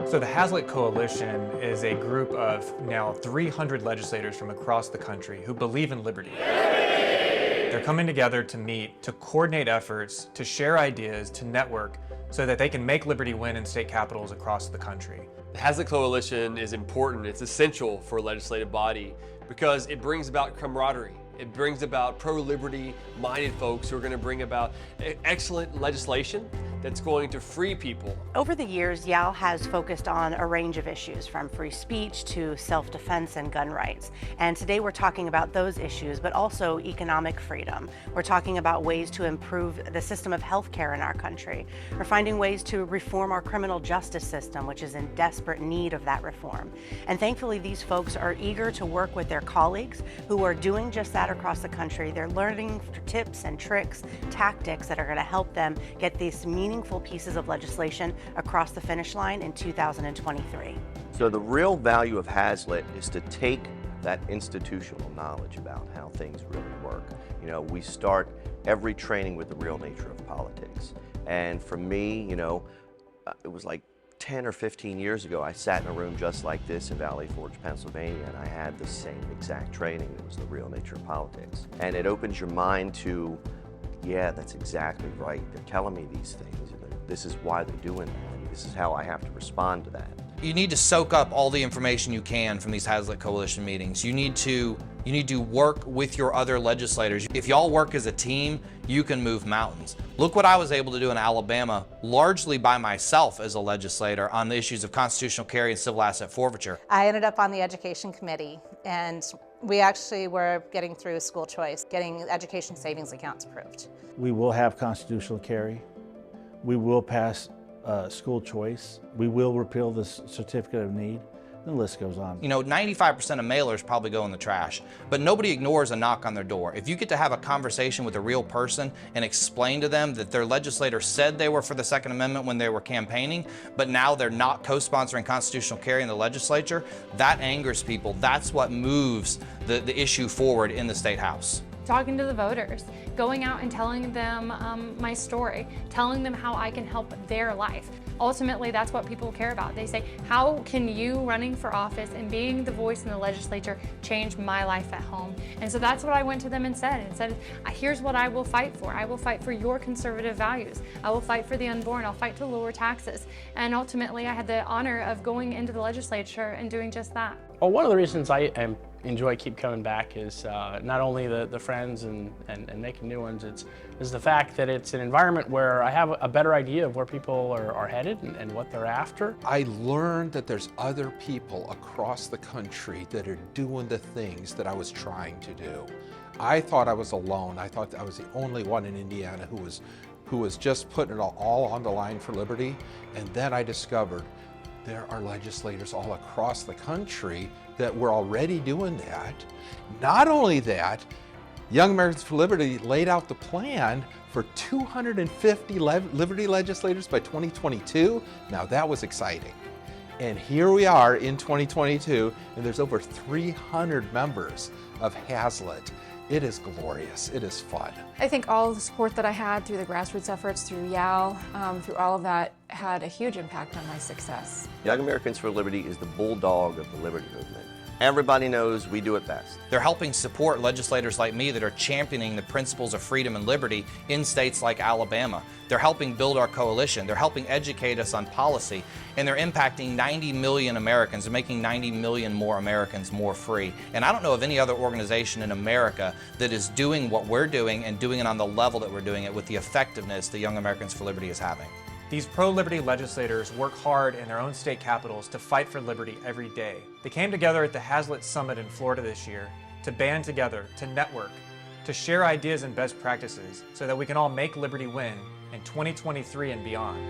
So the Hazlitt Coalition is a group of now 300 legislators from across the country who believe in liberty. They're coming together to meet, to coordinate efforts, to share ideas, to network, so that they can make liberty win in state capitals across the country. The Hazlitt Coalition is important. It's essential for a legislative body because it brings about camaraderie. It brings about pro-liberty minded folks who are going to bring about excellent legislation that's going to free people. Over the years, YAL has focused on a range of issues, from free speech to self-defense and gun rights. And today we're talking about those issues, but also economic freedom. We're talking about ways to improve the system of healthcare in our country. We're finding ways to reform our criminal justice system, which is in desperate need of that reform. And thankfully, these folks are eager to work with their colleagues who are doing just that across the country. They're learning tips and tricks, tactics that are going to help them get these meaningful pieces of legislation across the finish line in 2023. So the real value of Hazlitt is to take that institutional knowledge about how things really work. You know, we start every training with the real nature of politics. And for me, you know, it was like 10 or 15 years ago, I sat in a room just like this in Valley Forge, Pennsylvania, and I had the same exact training. It was the real nature of politics. And it opens your mind to, yeah, that's exactly right. They're telling me these things. This is why they're doing that. And this is how I have to respond to that. You need to soak up all the information you can from these Hazlitt Coalition meetings. You need to work with your other legislators. If y'all work as a team, you can move mountains. Look what I was able to do in Alabama, largely by myself as a legislator, on the issues of constitutional carry and civil asset forfeiture. I ended up on the education committee, and we actually were getting through school choice, getting education savings accounts approved. We will have constitutional carry. We will pass school choice. We will repeal the certificate of need. The list goes on. You know, 95% of mailers probably go in the trash, but nobody ignores a knock on their door. If you get to have a conversation with a real person and explain to them that their legislator said they were for the Second Amendment when they were campaigning, but now they're not co-sponsoring constitutional carry in the legislature, that angers people. That's what moves the issue forward in the State House. Talking to the voters, going out and telling them my story, telling them how I can help their life. Ultimately, that's what people care about. They say, how can you running for office and being the voice in the legislature change my life at home? And so that's what I went to them and said, here's what I will fight for. I will fight for your conservative values. I will fight for the unborn. I'll fight to lower taxes. And ultimately, I had the honor of going into the legislature and doing just that. Well, one of the reasons I enjoy keep coming back is not only the friends and making new ones, is the fact that it's an environment where I have a better idea of where people are headed and what they're after. I learned that there's other people across the country that are doing the things that I was trying to do. I thought I was alone. I thought I was the only one in Indiana who was just putting it all on the line for liberty. And then I discovered there are legislators all across the country that were already doing that. Not only that, Young Americans for Liberty laid out the plan for 250 liberty legislators by 2022. Now that was exciting. And here we are in 2022, and there's over 300 members of Hazlitt. It is glorious, it is fun. I think all the support that I had through the grassroots efforts, through YAL, through all of that, had a huge impact on my success. Young Americans for Liberty is the bulldog of the liberty movement. Everybody knows we do it best. They're helping support legislators like me that are championing the principles of freedom and liberty in states like Alabama. They're helping build our coalition. They're helping educate us on policy, and they're impacting 90 million Americans. They're making 90 million more Americans more free. And I don't know of any other organization in America that is doing what we're doing and doing it on the level that we're doing it with the effectiveness that Young Americans for Liberty is having. These pro-liberty legislators work hard in their own state capitals to fight for liberty every day. They came together at the Hazlitt Summit in Florida this year to band together, to network, to share ideas and best practices so that we can all make liberty win in 2023 and beyond.